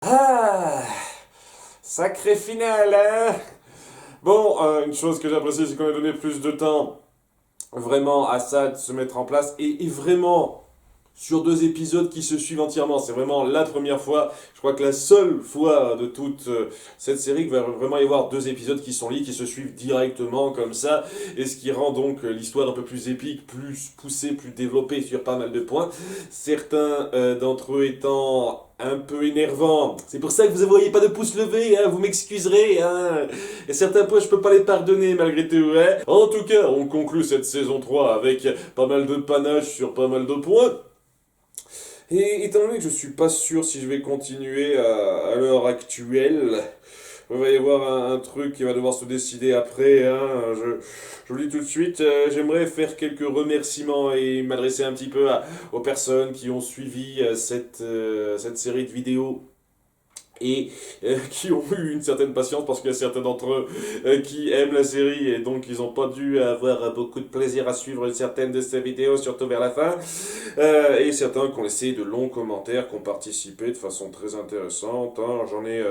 Ah, sacré finale, hein? Bon, une chose que j'apprécie, c'est qu'on a donné plus de temps vraiment à ça de se mettre en place et vraiment sur deux épisodes qui se suivent entièrement. C'est vraiment la première fois, je crois que la seule fois de toute cette série qu'il va vraiment y avoir deux épisodes qui sont liés, qui se suivent directement comme ça, et ce qui rend donc l'histoire un peu plus épique, plus poussée, plus développée sur pas mal de points. Certains d'entre eux étant un peu énervants. C'est pour ça que vous ne voyez pas de pouce levé, hein, vous m'excuserez. Hein. Et certains points, je peux pas les pardonner malgré tout. Hein. En tout cas, on conclut cette saison 3 avec pas mal de panache sur pas mal de points. Et étant donné que je suis pas sûr si je vais continuer à l'heure actuelle, il va y avoir un truc qui va devoir se décider après. Hein. Je vous le dis tout de suite, j'aimerais faire quelques remerciements et m'adresser un petit peu aux personnes qui ont suivi cette série de vidéos et qui ont eu une certaine patience parce qu'il y a certains d'entre eux qui aiment la série et donc ils n'ont pas dû avoir beaucoup de plaisir à suivre certaines de ces vidéos, surtout vers la fin. Et certains qui ont laissé de longs commentaires, qui ont participé de façon très intéressante. Hein. J'en ai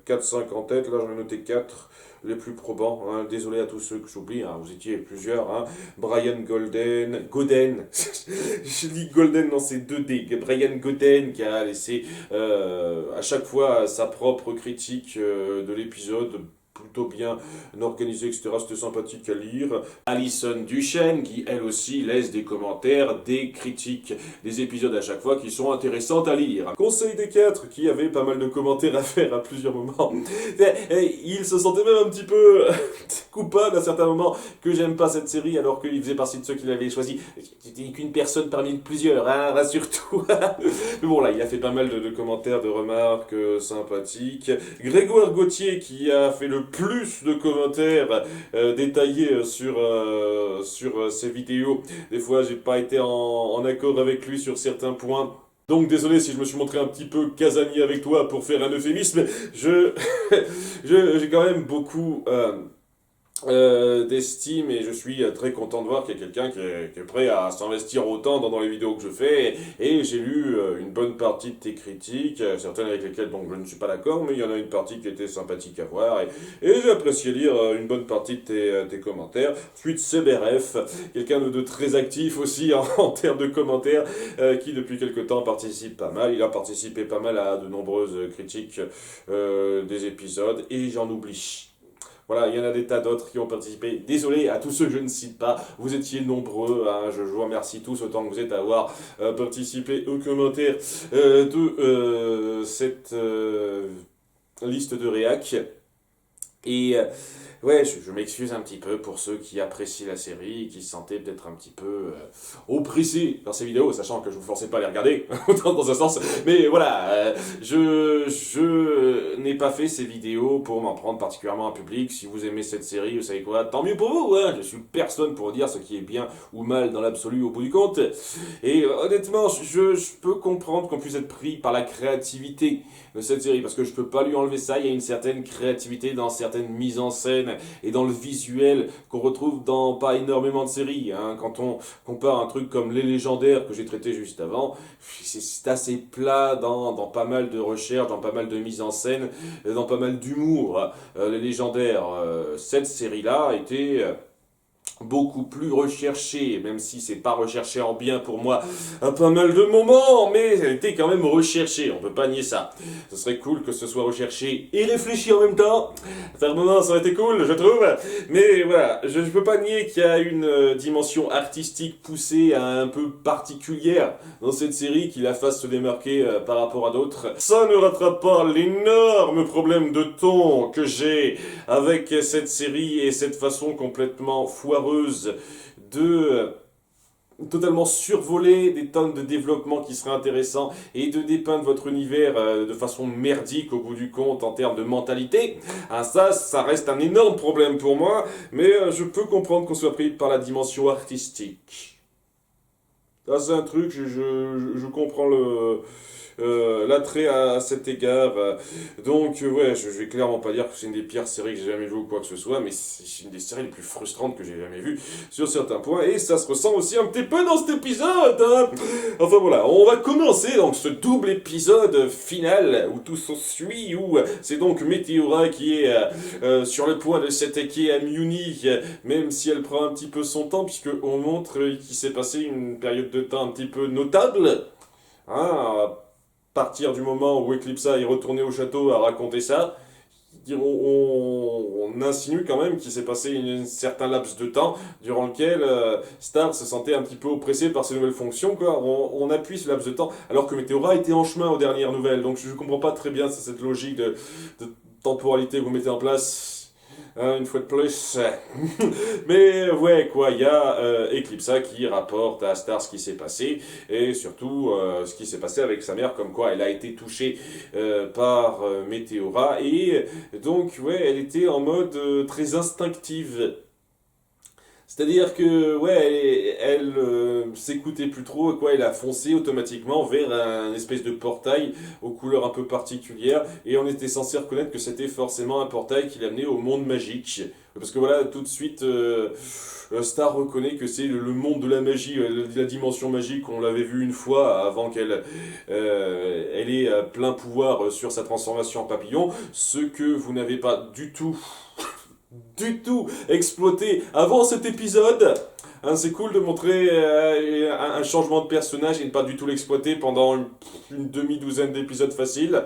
4-5 en tête, là j'en ai noté 4 les plus probants. Hein. Désolé à tous ceux que j'oublie, hein. Vous étiez plusieurs. Hein. Brian Goden, je dis Golden, non c'est 2D. Brian Goden qui a laissé à chaque fois sa propre critique de l'épisode plutôt bien organisé, etc. C'était sympathique à lire. Alison Duchesne, qui elle aussi laisse des commentaires, des critiques, des épisodes à chaque fois qui sont intéressantes à lire. Conseil des 4, qui avait pas mal de commentaires à faire à plusieurs moments. Et il se sentait même un petit peu coupable à certains moments que j'aime pas cette série alors qu'il faisait partie de ceux qui l'avaient choisi. C'était qu'une personne parmi plusieurs, hein, rassure-toi. Mais bon, là, il a fait pas mal de commentaires, de remarques sympathiques. Grégoire Gauthier, qui a fait le plus de commentaires détaillés sur ses vidéos. Des fois, j'ai pas été en accord avec lui sur certains points. Donc désolé si je me suis montré un petit peu casanier avec toi pour faire un euphémisme, je j'ai quand même beaucoup d'estime et je suis très content de voir qu'il y a quelqu'un qui est prêt à s'investir autant dans les vidéos que je fais et j'ai lu une bonne partie de tes critiques, certaines avec lesquelles donc je ne suis pas d'accord, mais il y en a une partie qui était sympathique à voir et j'ai apprécié lire une bonne partie de tes commentaires. Ensuite CBRF, quelqu'un de très actif aussi en termes de commentaires, qui depuis quelque temps participe pas mal, il a participé pas mal à de nombreuses critiques des épisodes et j'en oublie. Voilà, il y en a des tas d'autres qui ont participé. Désolé à tous ceux que je ne cite pas, vous étiez nombreux. Hein, je vous remercie tous autant que vous êtes à avoir participé aux commentaires de cette liste de réac. Et ouais, je m'excuse un petit peu pour ceux qui apprécient la série et qui se sentaient peut-être un petit peu oppressés par ces vidéos, sachant que je vous forçais pas à les regarder, dans un sens. Mais voilà, je n'ai pas fait ces vidéos pour m'en prendre particulièrement en public. Si vous aimez cette série, vous savez quoi, tant mieux pour vous. Hein, je suis personne pour dire ce qui est bien ou mal dans l'absolu au bout du compte. Et honnêtement, je peux comprendre qu'on puisse être pris par la créativité de cette série, parce que je peux pas lui enlever ça. Il y a une certaine créativité dans certaines mises en scène et dans le visuel qu'on retrouve dans pas énormément de séries. Hein. Quand on compare un truc comme Les Légendaires que j'ai traité juste avant, c'est assez plat dans pas mal de recherches, dans pas mal de mises en scène, dans pas mal d'humour. Les Légendaires, cette série-là était beaucoup plus recherché, même si c'est pas recherché en bien pour moi à pas mal de moments, mais elle était quand même recherchée, on peut pas nier ça. Ce serait cool que ce soit recherché et réfléchi en même temps. Par un moment, ça aurait été cool, je trouve. Mais voilà, je peux pas nier qu'il y a une dimension artistique poussée un peu particulière dans cette série qui la fasse se démarquer par rapport à d'autres. Ça ne rattrape pas l'énorme problème de ton que j'ai avec cette série et cette façon complètement foireuse de totalement survoler des tonnes de développement qui seraient intéressants et de dépeindre votre univers de façon merdique au bout du compte en termes de mentalité. Ah, ça reste un énorme problème pour moi, mais je peux comprendre qu'on soit pris par la dimension artistique. Ça, c'est un truc, je comprends l'attrait à cet égard. Donc, ouais, je vais clairement pas dire que c'est une des pires séries que j'ai jamais vues ou quoi que ce soit, mais c'est une des séries les plus frustrantes que j'ai jamais vues sur certains points, et ça se ressent aussi un petit peu dans cet épisode, hein. Enfin voilà, on va commencer donc ce double épisode final où tout s'ensuit, où c'est donc Meteora qui est sur le point de s'attaquer à Muni, même si elle prend un petit peu son temps, puisque on montre qu'il s'est passé une période de temps un petit peu notable, hein, à partir du moment où Eclipsa est retourné au château à raconter ça. On insinue quand même qu'il s'est passé un certain laps de temps durant lequel Star se sentait un petit peu oppressé par ses nouvelles fonctions, quoi. On appuie ce laps de temps, alors que Meteora était en chemin aux dernières nouvelles, donc je comprends pas très bien cette logique de temporalité que vous mettez en place. Hein, une fois de plus. Mais ouais, quoi, il y a Eclipsa qui rapporte à Star ce qui s'est passé, et surtout ce qui s'est passé avec sa mère, comme quoi elle a été touchée par Meteora, et donc, ouais, elle était en mode très instinctive. C'est-à-dire que, ouais, elle s'écoutait plus trop, quoi, elle a foncé automatiquement vers un espèce de portail aux couleurs un peu particulières, et on était censé reconnaître que c'était forcément un portail qui l'amenait au monde magique. Parce que voilà, tout de suite, Star reconnaît que c'est le monde de la magie, la dimension magique, on l'avait vu une fois avant qu'elle elle ait plein pouvoir sur sa transformation en papillon, ce que vous n'avez pas du tout exploité avant cet épisode. Hein, c'est cool de montrer un changement de personnage et ne pas du tout l'exploiter pendant une demi-douzaine d'épisodes faciles.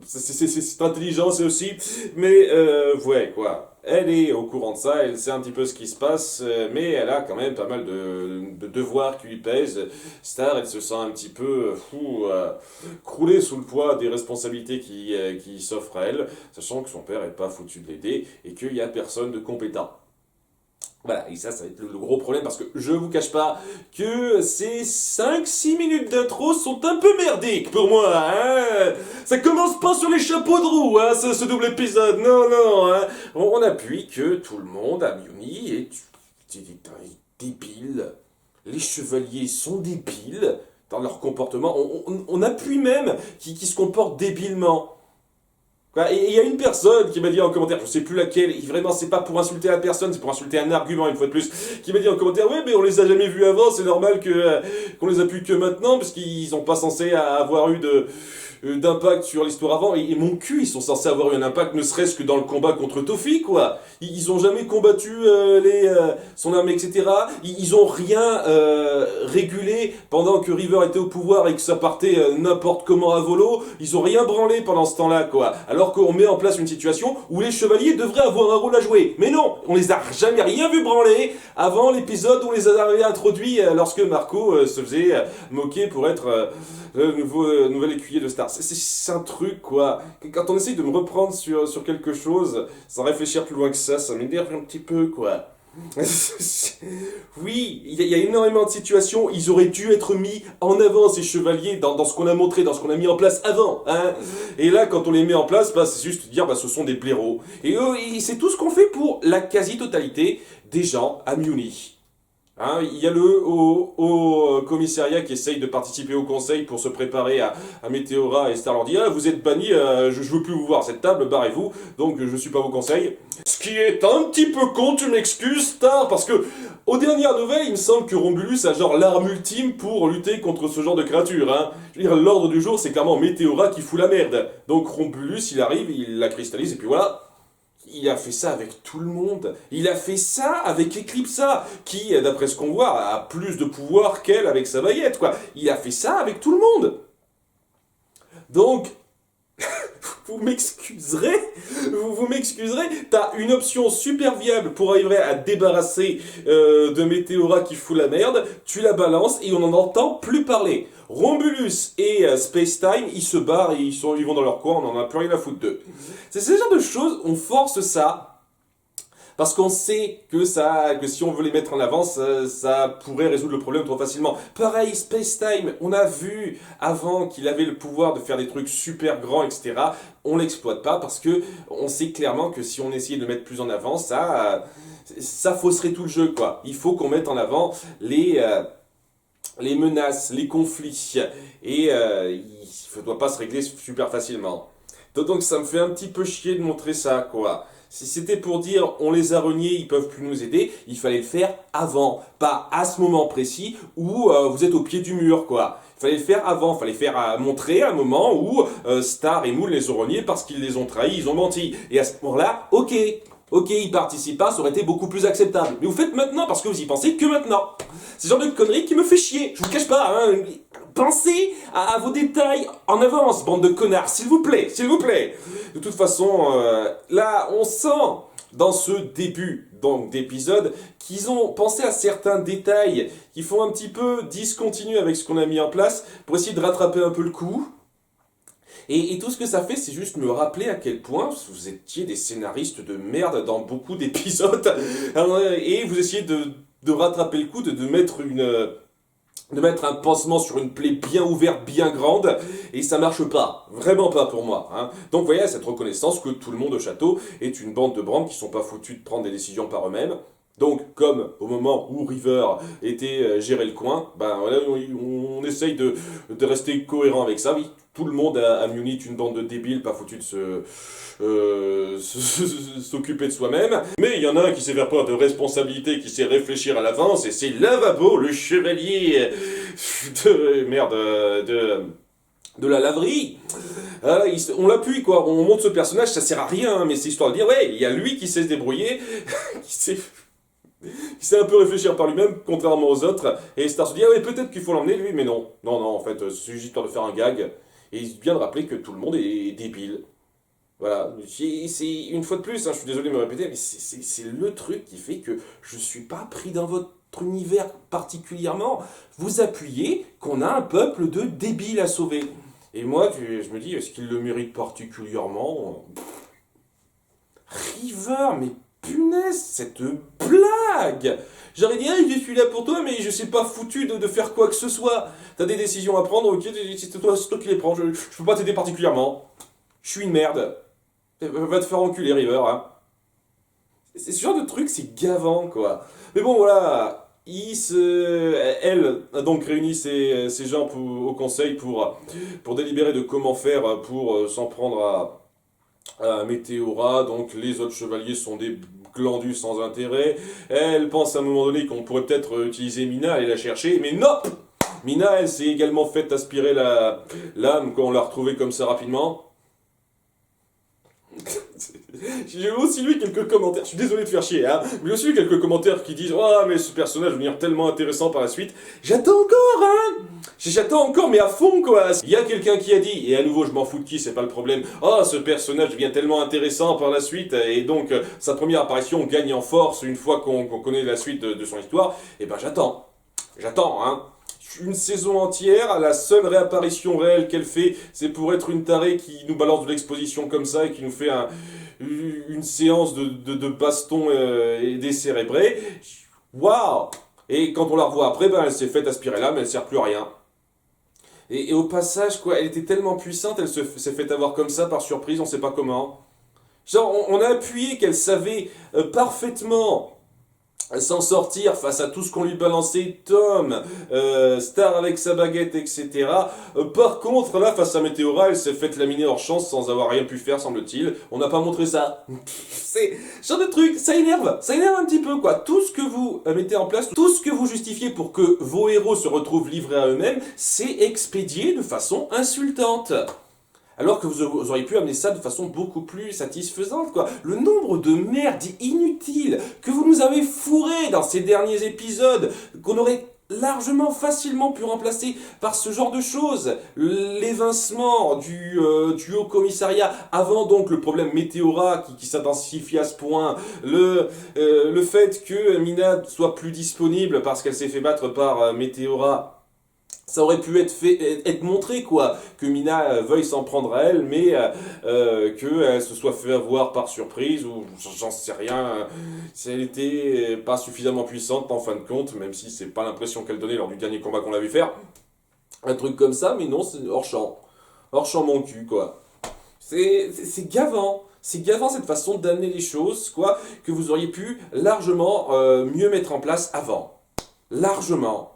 C'est intelligent, c'est aussi. Mais, ouais, quoi. Elle est au courant de ça, elle sait un petit peu ce qui se passe, mais elle a quand même pas mal de devoirs qui lui pèsent. Star, elle se sent un petit peu croulée sous le poids des responsabilités qui s'offrent à elle, sachant que son père n'est pas foutu de l'aider et qu'il n'y a personne de compétent. Voilà, et ça va être le gros problème, parce que je vous cache pas que ces 5-6 minutes d'intro sont un peu merdiques pour moi, hein. Ça commence pas sur les chapeaux de roue, hein, ce double épisode, non, hein. On appuie que tout le monde à Muni est débile. Les chevaliers sont débiles dans leur comportement, on appuie même qu'ils se comportent débilement. Et il y a une personne qui m'a dit en commentaire, je sais plus laquelle, et vraiment c'est pas pour insulter la personne, c'est pour insulter un argument une fois de plus, qui m'a dit en commentaire, ouais mais on les a jamais vus avant, c'est normal qu'on les appuie que maintenant, parce qu'ils sont pas censés avoir eu d'impact sur l'histoire avant, et mon cul, ils sont censés avoir eu un impact, ne serait-ce que dans le combat contre Tofi, quoi. Ils ont jamais combattu son armée, etc. Ils ont rien régulé pendant que River était au pouvoir et que ça partait n'importe comment à volo. Ils ont rien branlé pendant ce temps-là, quoi. Alors qu'on met en place une situation où les chevaliers devraient avoir un rôle à jouer. Mais non, on les a jamais rien vu branler avant l'épisode où on les a introduits lorsque Marco se faisait moquer pour être le nouvel écuyer de Star. C'est un truc, quoi. Quand on essaye de me reprendre sur quelque chose, sans réfléchir plus loin que ça m'énerve un petit peu, quoi. Oui, il y a énormément de situations, ils auraient dû être mis en avant, ces chevaliers, dans ce qu'on a montré, dans ce qu'on a mis en place avant, hein. Et là, quand on les met en place, c'est juste dire, ce sont des blaireaux. Et c'est tout ce qu'on fait pour la quasi-totalité des gens à Muni. Hein, il y a le haut commissariat qui essaye de participer au conseil pour se préparer à Meteora, et Star leur dit, vous êtes bannis, je veux plus vous voir à cette table, barrez-vous, donc je suis pas vos conseils. Ce qui est un petit peu con, tu m'excuses Star, parce que aux dernières nouvelles, il me semble que Romulus a genre l'arme ultime pour lutter contre ce genre de créatures, hein. Je veux dire, l'ordre du jour, c'est clairement Meteora qui fout la merde. Donc Romulus, il arrive, il la cristallise, et puis voilà. Il a fait ça avec tout le monde. Il a fait ça avec Eclipsa, qui, d'après ce qu'on voit, a plus de pouvoir qu'elle avec sa baguette, quoi. Il a fait ça avec tout le monde. Donc, vous m'excuserez, t'as une option super viable pour arriver à débarrasser de Meteora qui fout la merde, tu la balances et on n'en entend plus parler. Romulus et Spacetime, ils se barrent et ils vont dans leur coin, on n'en a plus rien à foutre d'eux. C'est ce genre de choses, on force ça, parce qu'on sait que si on veut les mettre en avant, ça pourrait résoudre le problème trop facilement. Pareil, Spacetime, on a vu avant qu'il avait le pouvoir de faire des trucs super grands, etc. On l'exploite pas parce que on sait clairement que si on essayait de le mettre plus en avant, ça fausserait tout le jeu, quoi. Il faut qu'on mette en avant les menaces, les conflits, et il ne doit pas se régler super facilement. Donc ça me fait un petit peu chier de montrer ça, quoi. Si c'était pour dire on les a reniés, ils peuvent plus nous aider, il fallait le faire avant, pas à ce moment précis où vous êtes au pied du mur, quoi. Il fallait le faire avant, il fallait faire montrer un moment où Star et Moon les ont reniés parce qu'ils les ont trahis, ils ont menti. Et à ce moment-là, ok, ils participent pas, ça aurait été beaucoup plus acceptable. Mais vous faites maintenant parce que vous y pensez que maintenant. C'est ce genre de conneries qui me fait chier, je vous le cache pas, hein. Pensez à vos détails en avance, bande de connards, s'il vous plaît, s'il vous plaît. De toute façon, là, on sent dans ce début donc d'épisode qu'ils ont pensé à certains détails qui font un petit peu discontinuer avec ce qu'on a mis en place pour essayer de rattraper un peu le coup. Et tout ce que ça fait, c'est juste me rappeler à quel point vous étiez des scénaristes de merde dans beaucoup d'épisodes. Et vous essayez de rattraper le coup, de mettre un pansement sur une plaie bien ouverte, bien grande, et ça marche pas. Vraiment pas pour moi. Hein. Donc vous voyez, cette reconnaissance que tout le monde au château est une bande de branques qui sont pas foutus de prendre des décisions par eux-mêmes. Donc, comme au moment où River était géré le coin, ben voilà, on essaye de rester cohérent avec ça. Oui, tout le monde a Munich une bande de débiles pas foutus de s'occuper de soi-même. Mais il y en a un qui sait faire preuve de responsabilité, qui sait réfléchir à l'avance, et c'est Lavabo, le chevalier de la laverie. On l'appuie, quoi. On monte ce personnage, ça sert à rien, hein, mais c'est histoire de dire, ouais, il y a lui qui sait se débrouiller, qui sait un peu réfléchir par lui-même, contrairement aux autres. Et Star se dit, ah ouais, peut-être qu'il faut l'emmener, lui, mais non. Non, en fait, c'est juste histoire de faire un gag. Et il vient de rappeler que tout le monde est débile. Voilà, c'est une fois de plus, hein, je suis désolé de me répéter, mais c'est le truc qui fait que je suis pas pris dans votre univers particulièrement. Vous appuyez qu'on a un peuple de débiles à sauver. Et moi, je me dis, est-ce qu'il le mérite particulièrement? River, mais punaise, cette blague! J'aurais dit, ah, je suis là pour toi, mais je sais pas foutu de faire quoi que ce soit. T'as des décisions à prendre, ok, c'est toi qui les prends, je peux pas t'aider particulièrement. Je suis une merde. Va te faire enculer, River, hein. C'est ce genre de truc, c'est gavant, quoi. Mais bon, voilà. Elle a donc réuni ses gens au conseil pour délibérer de comment faire pour s'en prendre à Météora. Donc les autres chevaliers sont des glandus sans intérêt. Elle pense à un moment donné qu'on pourrait peut-être utiliser Mina, aller la chercher, mais non! Mina, elle s'est également faite aspirer l'âme quand on l'a retrouvée comme ça rapidement. J'ai aussi lu quelques commentaires, je suis désolé de faire chier, hein, mais j'ai aussi lu quelques commentaires qui disent oh, mais ce personnage va devenir tellement intéressant par la suite. J'attends encore, hein. J'attends encore, mais à fond, quoi. Il y a quelqu'un qui a dit, et à nouveau, je m'en fous de qui, c'est pas le problème. Oh, ce personnage devient tellement intéressant par la suite, et donc sa première apparition gagne en force une fois qu'on connaît la suite de son histoire. Et ben j'attends, hein. Une saison entière, la seule réapparition réelle qu'elle fait, c'est pour être une tarée qui nous balance de l'exposition comme ça et qui nous fait une séance de baston et décérébré. Waouh! Et quand on la revoit après, ben, elle s'est faite aspirer l'âme, elle sert plus à rien. Et au passage, quoi, elle était tellement puissante, elle s'est fait avoir comme ça par surprise, on sait pas comment. Genre, on a appuyé qu'elle savait parfaitement s'en sortir face à tout ce qu'on lui balançait, Tom, Star avec sa baguette, etc. Par contre, là, face à Météora, elle s'est faite laminer hors champ sans avoir rien pu faire, semble-t-il. On n'a pas montré ça. C'est ce genre de truc, ça énerve un petit peu, quoi. Tout ce que vous mettez en place, tout ce que vous justifiez pour que vos héros se retrouvent livrés à eux-mêmes, c'est expédié de façon insultante. Alors que vous auriez pu amener ça de façon beaucoup plus satisfaisante, quoi. Le nombre de merdes inutiles que vous nous avez fourré dans ces derniers épisodes, qu'on aurait largement facilement pu remplacer par ce genre de choses. L'évincement du haut commissariat avant donc le problème Météora qui s'intensifie à ce point, le fait que Mina soit plus disponible parce qu'elle s'est fait battre par Météora. Ça aurait pu être montré, quoi, que Mina veuille s'en prendre à elle, mais qu'elle se soit fait avoir par surprise, ou j'en sais rien, si elle était pas suffisamment puissante en fin de compte, même si c'est pas l'impression qu'elle donnait lors du dernier combat qu'on l'a vu faire. Un truc comme ça, mais non, c'est hors champ. Hors champ mon cul, quoi. C'est gavant. C'est gavant cette façon d'amener les choses, quoi, que vous auriez pu largement mieux mettre en place avant. Largement.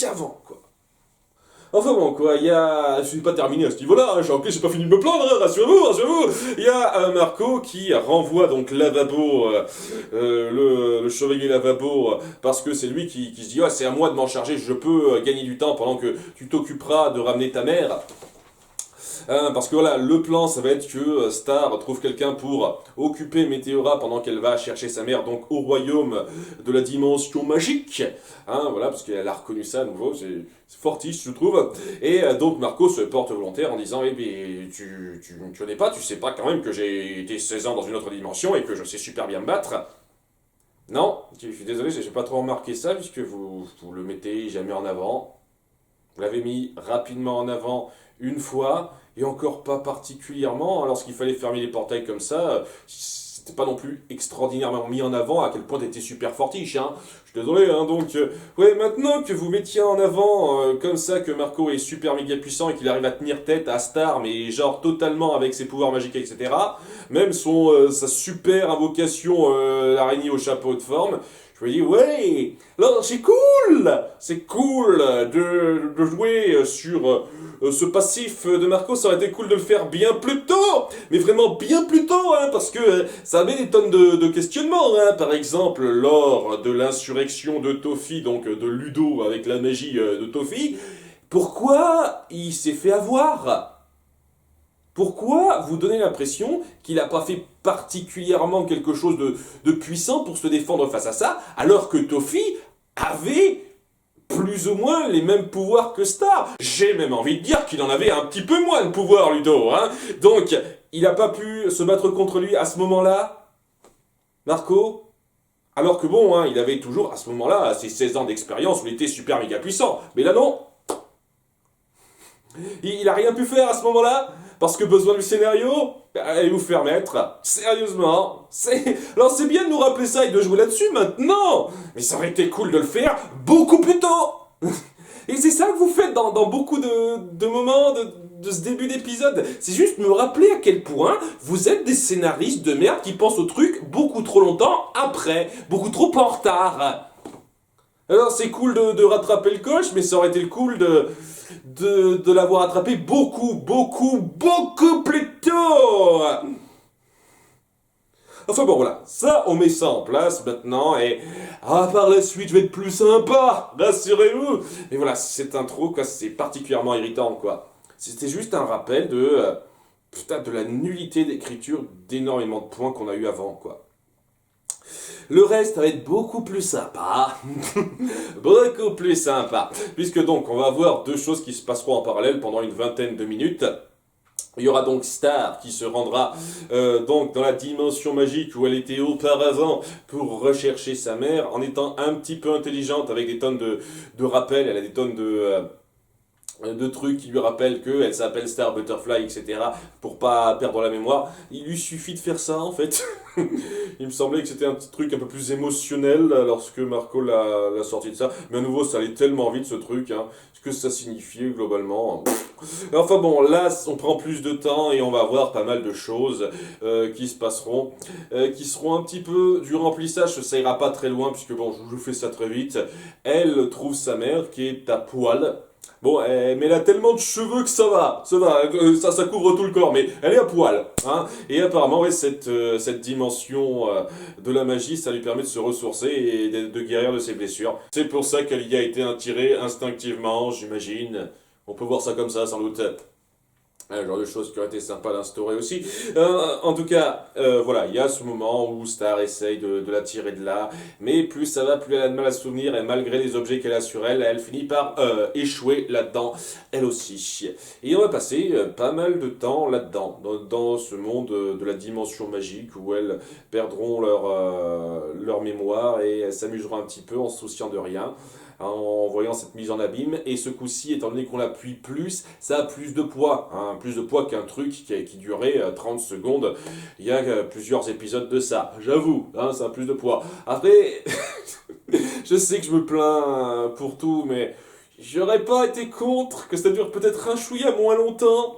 qu'avant, quoi. Enfin bon, quoi, je suis pas terminé à ce niveau-là, hein, j'ai pas fini de me plaindre, hein, rassurez-vous. Il y a Marco qui renvoie donc Lavabo, le chevalier Lavabo, parce que c'est lui qui se dit, ah, c'est à moi de m'en charger, je peux gagner du temps pendant que tu t'occuperas de ramener ta mère. Parce que voilà, le plan, ça va être que Star trouve quelqu'un pour occuper Météora pendant qu'elle va chercher sa mère, donc au royaume de la dimension magique. Voilà, parce qu'elle a reconnu ça à nouveau, c'est fortiche, je trouve. Et donc Marco se porte volontaire en disant, eh bien, tu connais pas, tu sais pas quand même que j'ai été 16 ans dans une autre dimension et que je sais super bien me battre. Non, je suis désolé, j'ai pas trop remarqué ça, puisque vous le mettez jamais en avant. Vous l'avez mis rapidement en avant une fois, et encore pas particulièrement, lorsqu'il fallait fermer les portails comme ça, c'était pas non plus extraordinairement mis en avant à quel point t'étais super fortiche, hein. Je suis désolé, hein, donc, ouais, maintenant que vous mettiez en avant, comme ça, que Marco est super méga puissant et qu'il arrive à tenir tête à Star, mais genre totalement avec ses pouvoirs magiques, etc., même sa super invocation, l'araignée au chapeau de forme, je me dis, ouais, alors c'est cool de jouer sur ce passif de Marco, ça aurait été cool de le faire bien plus tôt, mais vraiment bien plus tôt, hein, parce que ça avait des tonnes de questionnements, hein. Par exemple, lors de l'insurrection de Tofi, donc de Ludo avec la magie de Tofi, pourquoi il s'est fait avoir ? Pourquoi vous donnez l'impression qu'il n'a pas fait particulièrement quelque chose de puissant pour se défendre face à ça, alors que Tofi avait plus ou moins les mêmes pouvoirs que Star. J'ai même envie de dire qu'il en avait un petit peu moins de pouvoir, Ludo, hein. Donc, il n'a pas pu se battre contre lui à ce moment-là, Marco. Alors que bon, hein, il avait toujours à ce moment-là ses 16 ans d'expérience où il était super méga puissant. Mais là non. Il a rien pu faire à ce moment-là, parce que besoin du scénario, allez vous faire mettre, sérieusement, alors c'est bien de nous rappeler ça et de jouer là-dessus maintenant, mais ça aurait été cool de le faire beaucoup plus tôt. Et c'est ça que vous faites dans beaucoup de moments de ce début d'épisode, c'est juste me rappeler à quel point vous êtes des scénaristes de merde qui pensent au truc beaucoup trop longtemps après, beaucoup trop en retard. Alors c'est cool de rattraper le coche, mais ça aurait été cool de l'avoir attrapé beaucoup plus tôt. Enfin bon voilà, ça on met ça en place maintenant et par la suite je vais être plus sympa, rassurez-vous. Mais voilà, cette intro quoi, c'est particulièrement irritant quoi. C'était juste un rappel de la nullité d'écriture d'énormément de points qu'on a eu avant quoi. Le reste va être beaucoup plus sympa. Beaucoup plus sympa. Puisque donc, on va avoir deux choses qui se passeront en parallèle pendant une vingtaine de minutes. Il y aura donc Star qui se rendra donc dans la dimension magique où elle était auparavant pour rechercher sa mère en étant un petit peu intelligente avec des tonnes de rappels. Elle a des tonnes de trucs qui lui rappellent qu'elle s'appelle Star Butterfly, etc. pour pas perdre la mémoire. Il lui suffit de faire ça en fait. Il me semblait que c'était un petit truc un peu plus émotionnel lorsque Marco l'a sorti de ça. Mais à nouveau, ça allait tellement vite ce truc. Hein. Ce que ça signifiait globalement. Enfin bon, là, on prend plus de temps et on va voir pas mal de choses qui se passeront. Qui seront un petit peu du remplissage. Ça ira pas très loin puisque bon, je vous fais ça très vite. Elle trouve sa mère qui est à poil. Bon, mais elle a tellement de cheveux que ça va, ça couvre tout le corps, mais elle est à poil, hein. Et apparemment, ouais, cette dimension de la magie, ça lui permet de se ressourcer et de guérir de ses blessures. C'est pour ça qu'elle y a été attirée instinctivement, j'imagine. On peut voir ça comme ça, sans doute. Un genre de choses qui aurait été sympa d'instaurer aussi. En tout cas, voilà, il y a ce moment où Star essaye de la tirer de là, mais plus ça va, plus elle a de mal à se souvenir, et malgré les objets qu'elle a sur elle, elle finit par échouer là-dedans, elle aussi. Et on va passer pas mal de temps là-dedans, dans ce monde de la dimension magique, où elles perdront leur mémoire, et elles s'amuseront un petit peu en se souciant de rien. En voyant cette mise en abîme, et ce coup-ci, étant donné qu'on l'appuie plus, ça a plus de poids, hein, plus de poids qu'un truc qui durait 30 secondes, il y a plusieurs épisodes de ça, j'avoue, hein, ça a plus de poids. Après, je sais que je me plains pour tout, mais j'aurais pas été contre que ça dure peut-être un chouïa moins longtemps.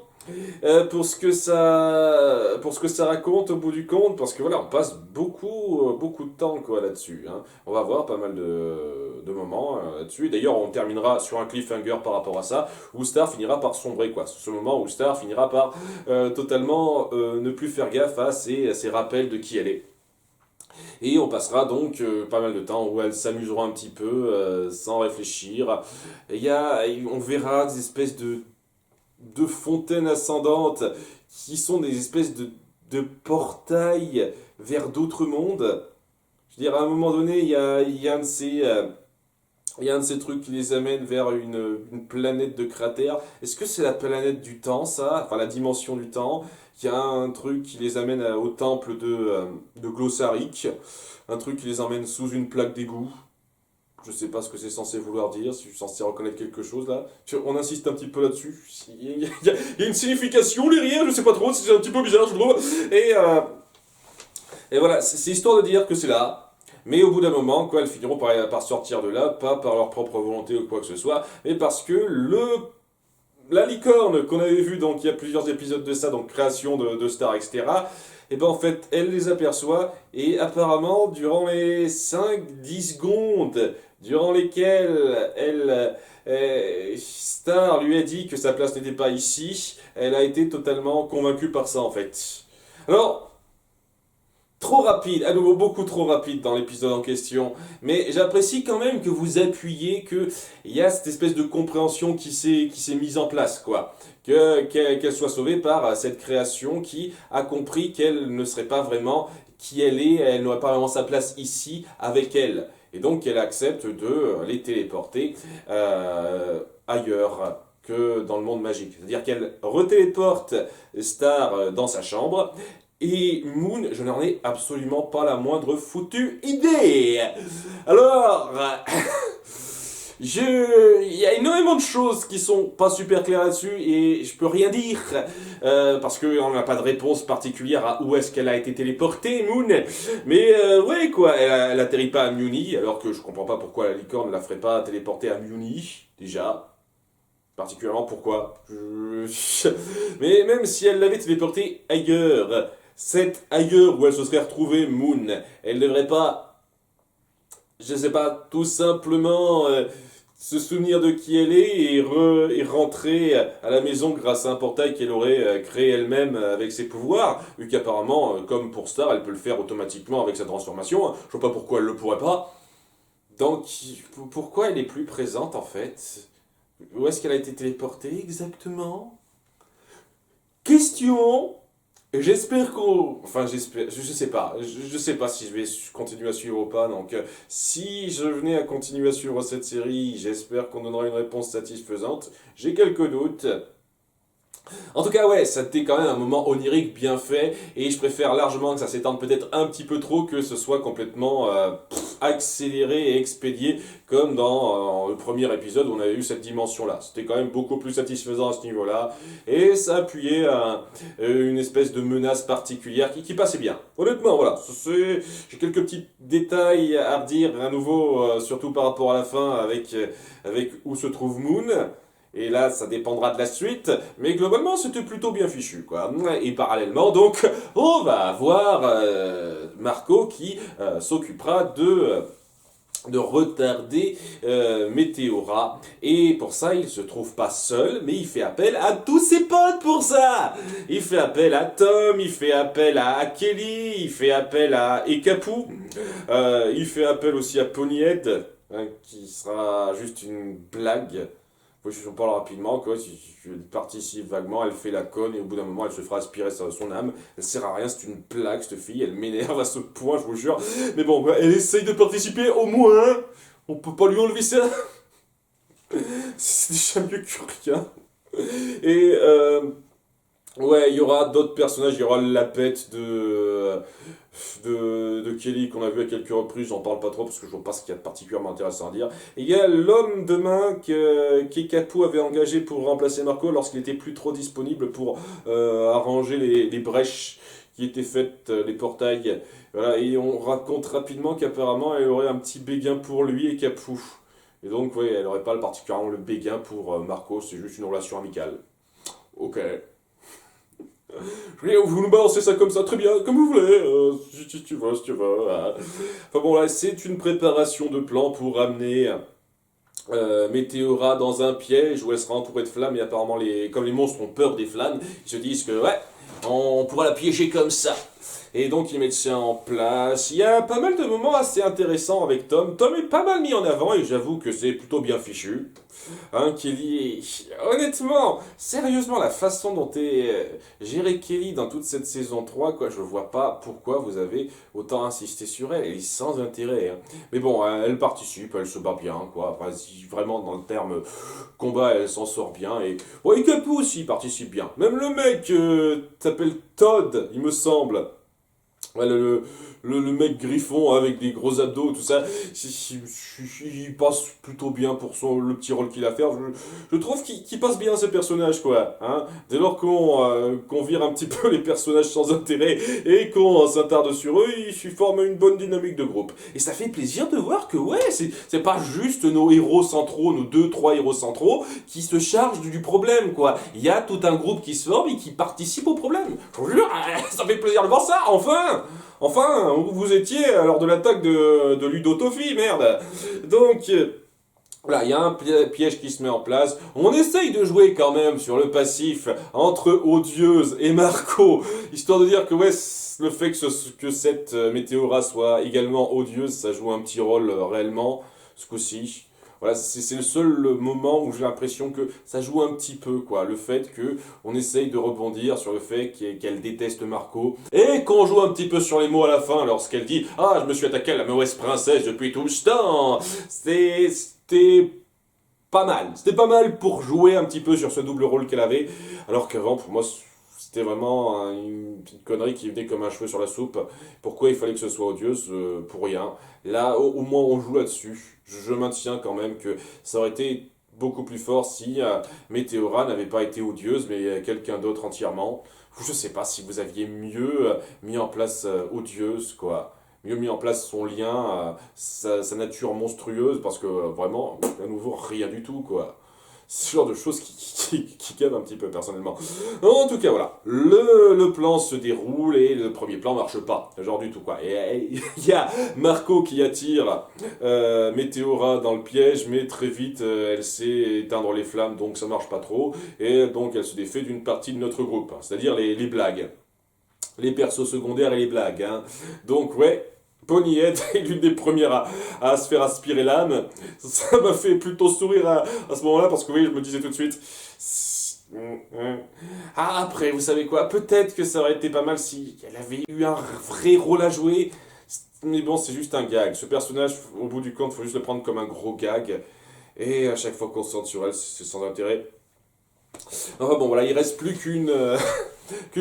pour ce que ça raconte au bout du compte, parce que voilà, on passe beaucoup de temps quoi là-dessus. Hein. On va avoir pas mal de moments là-dessus. D'ailleurs, on terminera sur un cliffhanger par rapport à ça, où Star finira par sombrer quoi. Ce moment où Star finira par totalement ne plus faire gaffe à ses rappels de qui elle est. Et on passera donc pas mal de temps où elle s'amusera un petit peu sans réfléchir. On verra des espèces de fontaines ascendantes qui sont des espèces de portails vers d'autres mondes. Je veux dire, à un moment donné, il y a un de il y a un de ces trucs qui les amène vers une planète de cratères. Est-ce que c'est la planète du temps, ça? Enfin, la dimension du temps. Il y a un truc qui les amène au temple de Glossaric. Un truc qui les emmène sous une plaque d'égout. Je sais pas ce que c'est censé vouloir dire, si je suis censé reconnaître quelque chose là. On insiste un petit peu là-dessus. Il y a une signification derrière, je sais pas trop, c'est un petit peu bizarre, je trouve. Et voilà, c'est histoire de dire que c'est là. Mais au bout d'un moment, quoi, elles finiront par sortir de là, pas par leur propre volonté ou quoi que ce soit, mais parce que la licorne qu'on avait vue, donc il y a plusieurs épisodes de ça, donc création de stars, etc. Et ben en fait, elle les aperçoit et apparemment, durant les 5-10 secondes durant lesquelles Star lui a dit que sa place n'était pas ici, elle a été totalement convaincue par ça en fait. Alors, trop rapide, à nouveau beaucoup trop rapide dans l'épisode en question, mais j'apprécie quand même que vous appuyiez que il y a cette espèce de compréhension qui s'est mise en place, quoi. Qu'elle soit sauvée par cette création qui a compris qu'elle ne serait pas vraiment qui elle est, elle n'aurait pas vraiment sa place ici avec elle. Et donc elle accepte de les téléporter ailleurs que dans le monde magique. C'est-à-dire qu'elle retéléporte Star dans sa chambre, et Moon, je n'en ai absolument pas la moindre foutue idée. Alors, il y a énormément de choses qui sont pas super claires là-dessus et je peux rien dire parce qu'on n'a pas de réponse particulière à où est-ce qu'elle a été téléportée, Moon. Mais ouais quoi, elle atterrit pas à Muni alors que je comprends pas pourquoi la licorne ne la ferait pas téléporter à Muni déjà. Particulièrement pourquoi. Mais même si elle l'avait téléportée ailleurs, cette ailleurs où elle se serait retrouvée, Moon, elle ne devrait pas, je sais pas, tout simplement se souvenir de qui elle est et rentrer à la maison grâce à un portail qu'elle aurait créé elle-même avec ses pouvoirs, vu qu'apparemment, comme pour Star, elle peut le faire automatiquement avec sa transformation. Je vois pas pourquoi elle le pourrait pas. Donc, pourquoi elle est plus présente en fait? Où est-ce qu'elle a été téléportée exactement? Question. J'espère qu'on... Enfin, j'espère... Je sais pas. Je sais pas si je vais continuer à suivre ou pas. Donc, si je venais à continuer à suivre cette série, j'espère qu'on donnera une réponse satisfaisante. J'ai quelques doutes. En tout cas, ouais, ça c'était quand même un moment onirique bien fait, et je préfère largement que ça s'étende peut-être un petit peu trop que ce soit complètement accéléré et expédié, comme dans le premier épisode où on avait eu cette dimension-là. C'était quand même beaucoup plus satisfaisant à ce niveau-là, et ça appuyait une espèce de menace particulière qui passait bien. Honnêtement, voilà, j'ai quelques petits détails à redire à nouveau, surtout par rapport à la fin avec où se trouve Moon. Et là, ça dépendra de la suite, mais globalement, c'était plutôt bien fichu, quoi. Et parallèlement, donc, on va avoir Marco qui s'occupera de retarder Météora. Et pour ça, il se trouve pas seul, mais il fait appel à tous ses potes pour ça. Il fait appel à Tom, il fait appel à Kelly, il fait appel à Ekapu, il fait appel aussi à Ponyhead, hein, qui sera juste une blague. Oui, je parle rapidement, quoi. Si je participe vaguement, elle fait la conne et au bout d'un moment, elle se fera aspirer son âme. Elle sert à rien, c'est une blague, cette fille. Elle m'énerve à ce point, je vous jure. Mais bon, elle essaye de participer au moins. On peut pas lui enlever ça. C'est déjà mieux que rien. Et ouais, il y aura d'autres personnages. Il y aura la pète de Kelly qu'on a vu à quelques reprises, j'en parle pas trop parce que je vois pas ce qu'il y a de particulièrement intéressant à dire. Et il y a l'homme de main qu'Ekapu avait engagé pour remplacer Marco lorsqu'il était plus trop disponible pour arranger les brèches qui étaient faites, les portails. Voilà, et on raconte rapidement qu'apparemment elle aurait un petit béguin pour lui et Capu. Et donc, ouais, elle aurait pas particulièrement le béguin pour Marco, c'est juste une relation amicale. Ok. Je dis, vous nous balancez ça comme ça, très bien, comme vous voulez, si tu veux, si tu veux. Enfin bon, là, c'est une préparation de plan pour ramener Météora dans un piège où elle sera entourée de flammes, et apparemment, comme les monstres ont peur des flammes, ils se disent que, ouais, on pourra la piéger comme ça. Et donc ils mettent ça en place. Il y a pas mal de moments assez intéressants avec Tom. Tom est pas mal mis en avant et j'avoue que c'est plutôt bien fichu. Hein, Kelly, honnêtement, sérieusement, la façon dont est géré Kelly dans toute cette saison 3, quoi, je vois pas pourquoi vous avez autant insisté sur elle. Elle est sans intérêt. Hein. Mais bon, elle participe, elle se bat bien, quoi. Enfin, si vraiment, dans le terme combat, elle s'en sort bien. Et, ouais, et Capu aussi participe bien. Même le mec s'appelle Todd, il me semble. Ouais, le mec griffon avec des gros abdos, tout ça, il passe plutôt bien pour le petit rôle qu'il a à faire. Je trouve qu'il passe bien ce personnage, quoi. Hein. Dès lors qu'on vire un petit peu les personnages sans intérêt et qu'on s'attarde sur eux, ils forment une bonne dynamique de groupe. Et ça fait plaisir de voir que, ouais, c'est pas juste nos héros centraux, nos 2-3 héros centraux, qui se chargent du problème, quoi. Il y a tout un groupe qui se forme et qui participe au problème. Je vous jure, ça fait plaisir de voir ça, enfin! Enfin, où vous étiez lors de l'attaque de Ludo Toffee, merde. Donc, voilà, il y a un piège qui se met en place. On essaye de jouer quand même sur le passif entre Odieuse et Marco, histoire de dire que ouais, le fait que cette Météora soit également odieuse, ça joue un petit rôle réellement, ce coup-ci. Voilà, c'est le seul moment où j'ai l'impression que ça joue un petit peu, quoi. Le fait que on essaye de rebondir sur le fait qu'elle déteste Marco. Et qu'on joue un petit peu sur les mots à la fin lorsqu'elle dit «Ah, je me suis attaqué à la mauvaise princesse depuis tout ce temps». C'était pas mal. C'était pas mal pour jouer un petit peu sur ce double rôle qu'elle avait. Alors qu'avant, pour moi, c'était vraiment une petite connerie qui venait comme un cheveu sur la soupe. Pourquoi il fallait que ce soit odieuse pour rien. Là, au moins, on joue là-dessus. Je maintiens quand même que ça aurait été beaucoup plus fort si Météora n'avait pas été odieuse, mais quelqu'un d'autre entièrement. Je sais pas si vous aviez mieux mis en place odieuse, quoi. Mieux mis en place son lien, sa nature monstrueuse, parce que vraiment, à nouveau, rien du tout, quoi. C'est ce genre de choses qui calment un petit peu, personnellement. En tout cas, voilà. Le plan se déroule et le premier plan marche pas. Genre du tout, quoi. Et il y a Marco qui attire Météora dans le piège, mais très vite, elle sait éteindre les flammes, donc ça marche pas trop. Et donc, elle se défait d'une partie de notre groupe, hein, c'est-à-dire les blagues. Les persos secondaires et les blagues. Hein. Donc, ouais, Ponyhead est l'une des premières à se faire aspirer l'âme. Ça m'a fait plutôt sourire à ce moment-là parce que oui, je me disais tout de suite. Ah, après, vous savez quoi? Peut-être que ça aurait été pas mal si elle avait eu un vrai rôle à jouer. Mais bon, c'est juste un gag. Ce personnage, au bout du compte, il faut juste le prendre comme un gros gag. Et à chaque fois qu'on se sent sur elle, c'est sans intérêt. Enfin bon, voilà, il reste plus qu'une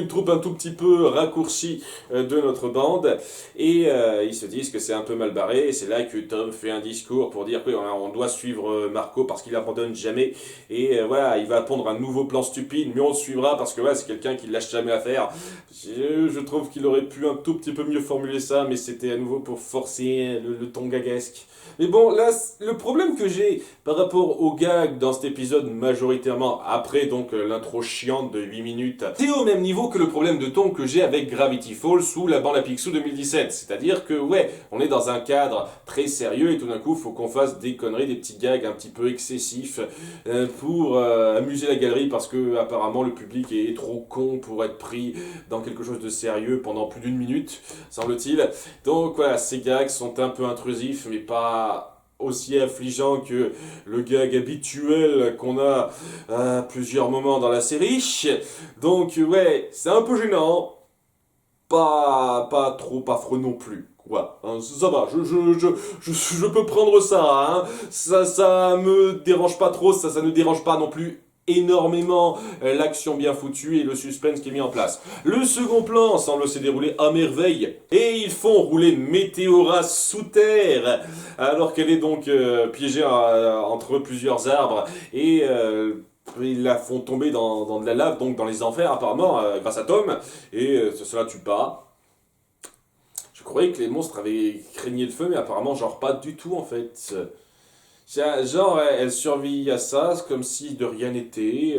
troupe un tout petit peu raccourcie de notre bande, et ils se disent que c'est un peu mal barré, et c'est là que Tom fait un discours pour dire qu'on doit suivre Marco parce qu'il abandonne jamais, et voilà, il va pondre un nouveau plan stupide, mais on le suivra parce que ouais, c'est quelqu'un qui ne lâche jamais à faire. Je trouve qu'il aurait pu un tout petit peu mieux formuler ça, mais c'était à nouveau pour forcer le ton gaguesque. Mais bon, là, le problème que j'ai par rapport au gag dans cet épisode, majoritairement après donc l'intro chiante de 8 minutes, c'est au même niveau que le problème de ton que j'ai avec Gravity Falls ou la bande à Picsou 2017. C'est-à-dire que, ouais, on est dans un cadre très sérieux et tout d'un coup, il faut qu'on fasse des conneries, des petits gags un petit peu excessifs pour amuser la galerie parce que apparemment le public est trop con pour être pris dans quelque chose de sérieux pendant plus d'une minute, semble-t-il. Donc voilà, ces gags sont un peu intrusifs, mais pas aussi affligeant que le gag habituel qu'on a à plusieurs moments dans la série. Donc ouais, c'est un peu gênant, pas trop affreux non plus. Quoi, hein, ça va, je peux prendre ça, hein. Ça me dérange pas trop, ça ne dérange pas non plus énormément l'action bien foutue et le suspense qui est mis en place. Le second plan semble se dérouler à merveille et ils font rouler Météora sous terre alors qu'elle est donc piégée entre plusieurs arbres et ils la font tomber dans de la lave, donc dans les enfers apparemment grâce à Tom, et cela tue pas. Je croyais que les monstres avaient craigné le feu, mais apparemment genre pas du tout en fait. Genre, elle survit à ça, c'est comme si de rien n'était,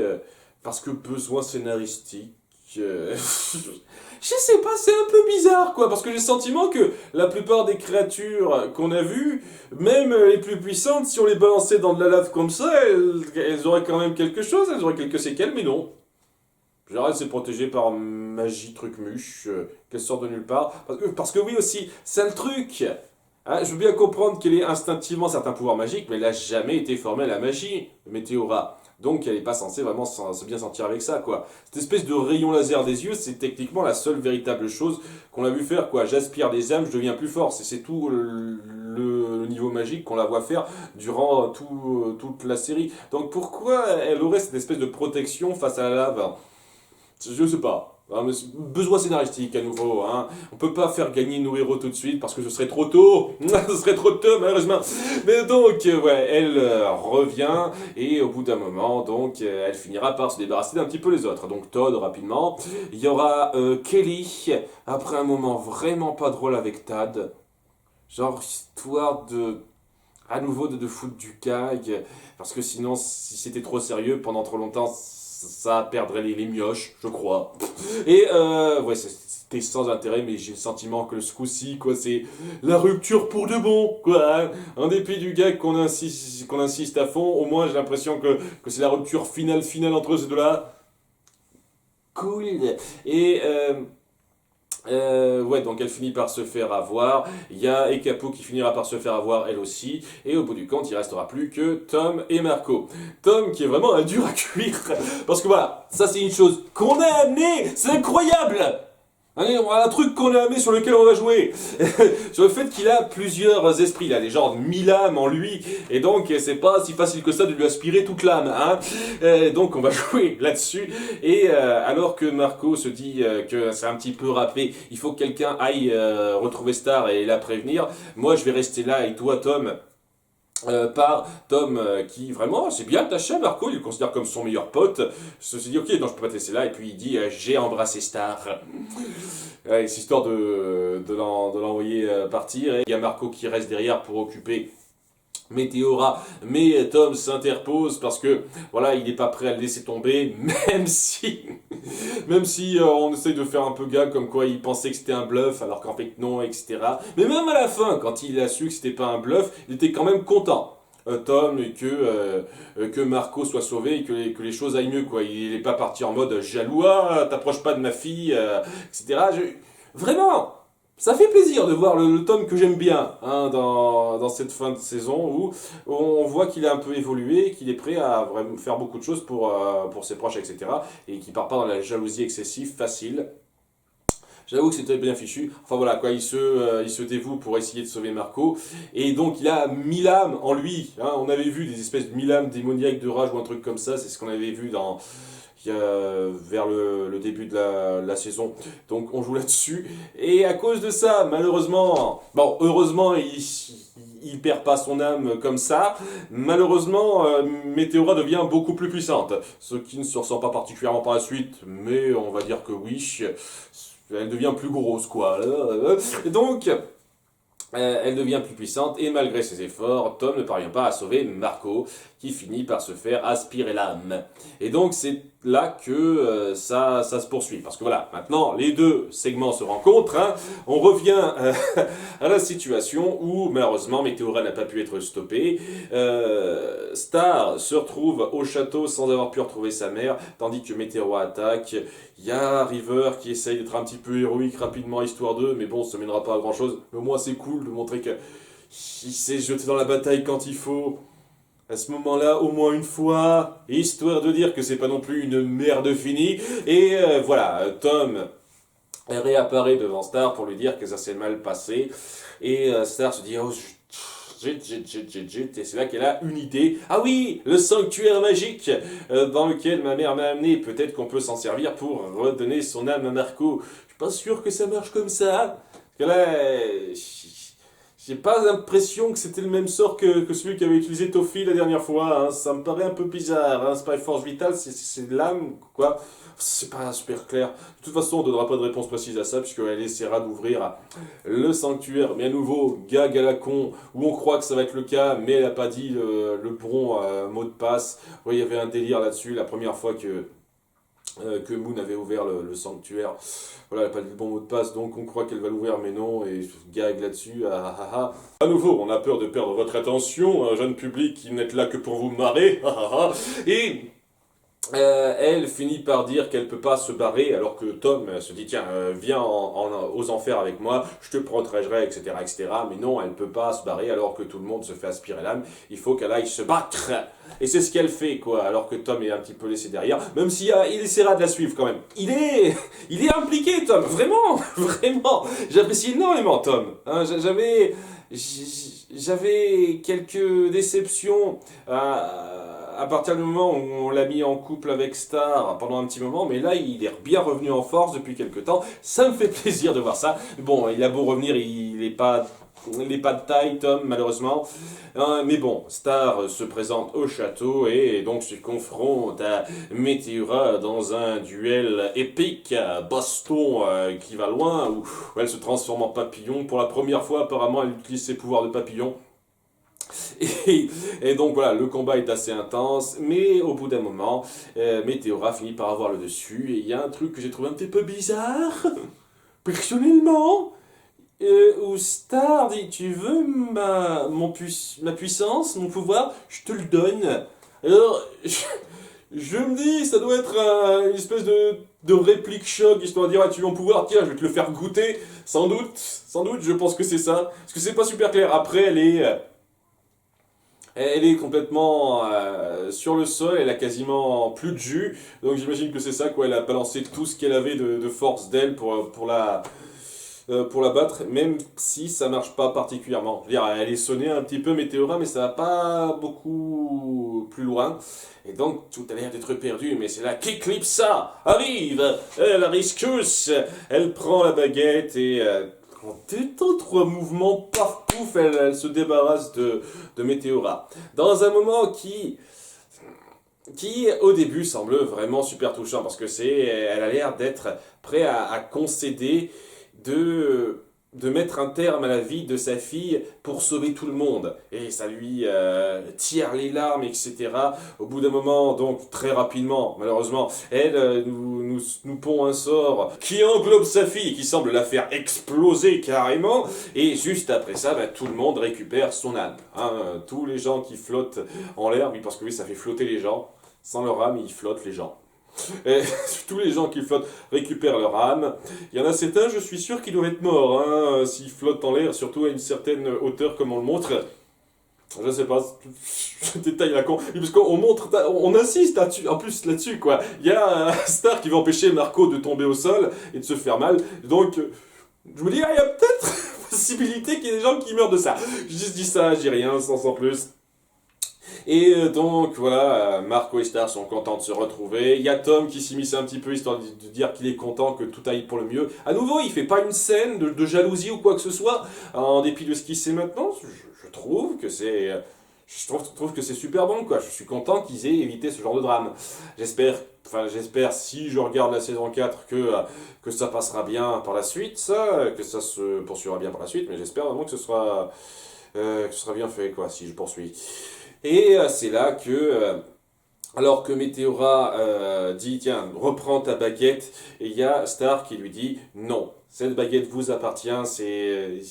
parce que besoin scénaristique. Je sais pas, c'est un peu bizarre, quoi, parce que j'ai le sentiment que la plupart des créatures qu'on a vues, même les plus puissantes, si on les balançait dans de la lave comme ça, elles auraient quand même quelque chose, elles auraient quelques séquelles, mais non. Genre, elle s'est protégée par magie truc muche, qu'elle sort de nulle part. Parce que oui aussi, c'est le truc. Hein, je veux bien comprendre qu'elle ait instinctivement certains pouvoirs magiques, mais elle n'a jamais été formée à la magie, Météora. Donc elle n'est pas censée vraiment se bien sentir avec ça, quoi. Cette espèce de rayon laser des yeux, c'est techniquement la seule véritable chose qu'on a vu faire, quoi. J'aspire des âmes, je deviens plus fort. C'est tout le niveau magique qu'on la voit faire durant toute la série. Donc pourquoi elle aurait cette espèce de protection face à la lave? Je sais pas. Hein, mais besoin scénaristique à nouveau. Hein. On peut pas faire gagner nos héros tout de suite parce que ce serait trop tôt. Ce serait trop tôt malheureusement. Mais donc, ouais, elle revient et au bout d'un moment, donc, elle finira par se débarrasser d'un petit peu les autres. Donc Todd rapidement. Il y aura Kelly après un moment vraiment pas drôle avec Tad. Genre histoire de à nouveau de foutre du gag, parce que sinon, si c'était trop sérieux pendant trop longtemps, ça perdrait les mioches, je crois. Et ouais, c'était sans intérêt, mais j'ai le sentiment que ce coup-ci, quoi, c'est la rupture pour de bon, quoi. Hein. En dépit du gag qu'on insiste à fond, au moins j'ai l'impression que c'est la rupture finale entre ces deux-là. Cool. Et ouais, donc elle finit par se faire avoir. Il y a Ekapo qui finira par se faire avoir elle aussi. Et au bout du compte, il restera plus que Tom et Marco. Tom qui est vraiment un dur à cuire. Parce que voilà, ça c'est une chose qu'on a amené. C'est incroyable. Allez, on a un truc qu'on a amené sur lequel on va jouer. Sur le fait qu'il a plusieurs esprits. Il a des genres de 1000 âmes en lui. Et donc, c'est pas si facile que ça de lui aspirer toute l'âme. Hein. Donc, on va jouer là-dessus. Et alors que Marco se dit que c'est un petit peu râpé, il faut que quelqu'un aille retrouver Star et la prévenir. Moi, je vais rester là et toi, Tom. Par Tom qui vraiment c'est bien attaché à Marco, il le considère comme son meilleur pote. Se dit ok, non je peux pas te laisser là et puis il dit j'ai embrassé Star. C'est histoire de l'envoyer partir. Et il y a Marco qui reste derrière pour occuper Météora, mais Tom s'interpose parce que voilà, il n'est pas prêt à le laisser tomber, même si on essaye de faire un peu gag comme quoi il pensait que c'était un bluff alors qu'en fait non, etc. Mais même à la fin, quand il a su que c'était pas un bluff, il était quand même content. Tom et que Marco soit sauvé et que les choses aillent mieux, quoi. Il n'est pas parti en mode jaloux, ah, t'approches pas de ma fille, etc. Vraiment, ça fait plaisir de voir le Tom que j'aime bien hein, dans cette fin de saison où on voit qu'il a un peu évolué, qu'il est prêt à vraiment faire beaucoup de choses pour ses proches, etc. Et qu'il part pas dans la jalousie excessive facile. J'avoue que c'était bien fichu. Enfin voilà, quoi, il se dévoue pour essayer de sauver Marco. Et donc il a 1000 âmes en lui. Hein. On avait vu des espèces de 1000 âmes démoniaques de rage ou un truc comme ça. C'est ce qu'on avait vu vers le début de la saison. Donc on joue là-dessus. Et à cause de ça, malheureusement, bon, heureusement, il perd pas son âme comme ça. Malheureusement, Météora devient beaucoup plus puissante. Ce qui ne se ressent pas particulièrement par la suite, mais on va dire que oui. Elle devient plus grosse, quoi. Et donc, elle devient plus puissante et malgré ses efforts, Tom ne parvient pas à sauver Marco qui finit par se faire aspirer l'âme. Et donc c'est là que ça se poursuit. Parce que voilà, maintenant les deux segments se rencontrent. Hein. On revient à la situation où malheureusement Météora n'a pas pu être stoppé. Star se retrouve au château sans avoir pu retrouver sa mère, tandis que Météora attaque. Il y a River qui essaye d'être un petit peu héroïque rapidement, histoire d'eux, mais bon, ça mènera pas à grand chose. Mais au moins, c'est cool de montrer qu'il s'est jeté dans la bataille quand il faut. À ce moment-là, au moins une fois, histoire de dire que c'est pas non plus une merde finie. Et voilà, Tom réapparaît devant Star pour lui dire que ça s'est mal passé. Et Star se dit, oh, et c'est là qu'elle a une idée. Ah oui, le sanctuaire magique dans lequel ma mère m'a amené. Peut-être qu'on peut s'en servir pour redonner son âme à Marco. Je suis pas sûr que ça marche comme ça. Parce que là, j'ai pas l'impression que c'était le même sort que celui qu'avait utilisé Toffee la dernière fois. Hein. Ça me paraît un peu bizarre. Hein. C'est pas une force vitale, c'est de l'âme, quoi. C'est pas super clair. De toute façon, on ne donnera pas de réponse précise à ça, puisqu'elle essaiera d'ouvrir le sanctuaire. Mais à nouveau, gag à la con, où on croit que ça va être le cas, mais elle n'a pas dit le bon mot de passe. Ouais, il y avait un délire là-dessus. La première fois que que Moon avait ouvert le sanctuaire. Voilà, elle n'a pas le bon mot de passe, donc on croit qu'elle va l'ouvrir, mais non, et gag là-dessus, ah ah ah. À nouveau, on a peur de perdre votre attention, un jeune public qui n'est là que pour vous marrer, ah ah ah. Et elle finit par dire qu'elle peut pas se barrer, alors que Tom se dit tiens, viens aux enfers avec moi, je te protégerai, etc., etc. Mais non, elle peut pas se barrer alors que tout le monde se fait aspirer l'âme. Il faut qu'elle aille se battre. Et c'est ce qu'elle fait, quoi, alors que Tom est un petit peu laissé derrière, même si il essaiera de la suivre quand même. Il est impliqué, Tom, vraiment, vraiment. J'apprécie énormément Tom. Hein, j'avais quelques déceptions à partir du moment où on l'a mis en couple avec Star pendant un petit moment, mais là il est bien revenu en force depuis quelques temps. Ça me fait plaisir de voir ça. Bon, il a beau revenir, il n'est pas de taille, Tom, malheureusement. Mais bon, Star se présente au château et donc se confronte à Meteora dans un duel épique, baston qui va loin, où elle se transforme en papillon. Pour la première fois, apparemment, elle utilise ses pouvoirs de papillon. Et donc voilà, le combat est assez intense, mais au bout d'un moment, Meteora finit par avoir le dessus, et il y a un truc que j'ai trouvé un petit peu bizarre, personnellement, où Star dit, tu veux ma puissance, mon pouvoir, je te le donne. Alors, je me dis, ça doit être une espèce de réplique choc, histoire de dire, ah, tu veux mon pouvoir, tiens, je vais te le faire goûter, sans doute, je pense que c'est ça, parce que c'est pas super clair. Après, elle est complètement sur le sol, elle a quasiment plus de jus, donc j'imagine que c'est ça, quoi. Elle a balancé tout ce qu'elle avait de force d'elle pour la battre, même si ça marche pas particulièrement. Je veux dire, elle est sonnée un petit peu Météora, mais ça va pas beaucoup plus loin. Et donc tout a l'air d'être perdu, mais c'est là qu'Eclipsa arrive, la risqueuse, elle prend la baguette et en deux temps, trois mouvements, paf pouf, elle se débarrasse de Météora. Dans un moment qui au début semble vraiment super touchant, parce que elle a l'air d'être prête à concéder de mettre un terme à la vie de sa fille pour sauver tout le monde. Et ça lui tire les larmes, etc. Au bout d'un moment, donc très rapidement, malheureusement, elle nous pond un sort qui englobe sa fille et qui semble la faire exploser carrément. Et juste après ça, bah, tout le monde récupère son âme. Hein, tous les gens qui flottent en l'air, oui, parce que oui, ça fait flotter les gens. Sans leur âme, ils flottent les gens. Et tous les gens qui flottent récupèrent leur âme. Il y en a certains, je suis sûr, qui doivent être morts, hein, s'ils flottent en l'air, surtout à une certaine hauteur comme on le montre. Je sais pas, je détaille la con. Parce qu'on montre, on insiste en plus là-dessus, quoi. Il y a Star qui va empêcher Marco de tomber au sol et de se faire mal. Donc, je me dis, il y a peut-être possibilité qu'il y ait des gens qui meurent de ça. Je dis ça, je dis rien, sans plus. Et donc voilà, Marco et Star sont contents de se retrouver. Il y a Tom qui s'immisce un petit peu histoire de dire qu'il est content que tout aille pour le mieux. À nouveau, il fait pas une scène de jalousie ou quoi que ce soit, en dépit de ce qu'il sait maintenant. Je trouve que c'est... trouve que c'est super bon, quoi. Je suis content qu'ils aient évité ce genre de drame. J'espère, si je regarde la saison 4, que ça passera bien par la suite, que ça se poursuivra bien par la suite, mais j'espère vraiment que que ce sera bien fait, quoi, si je poursuis. Et c'est là que, alors que Météora dit, tiens, reprends ta baguette, et il y a Star qui lui dit, non, cette baguette vous appartient, c'est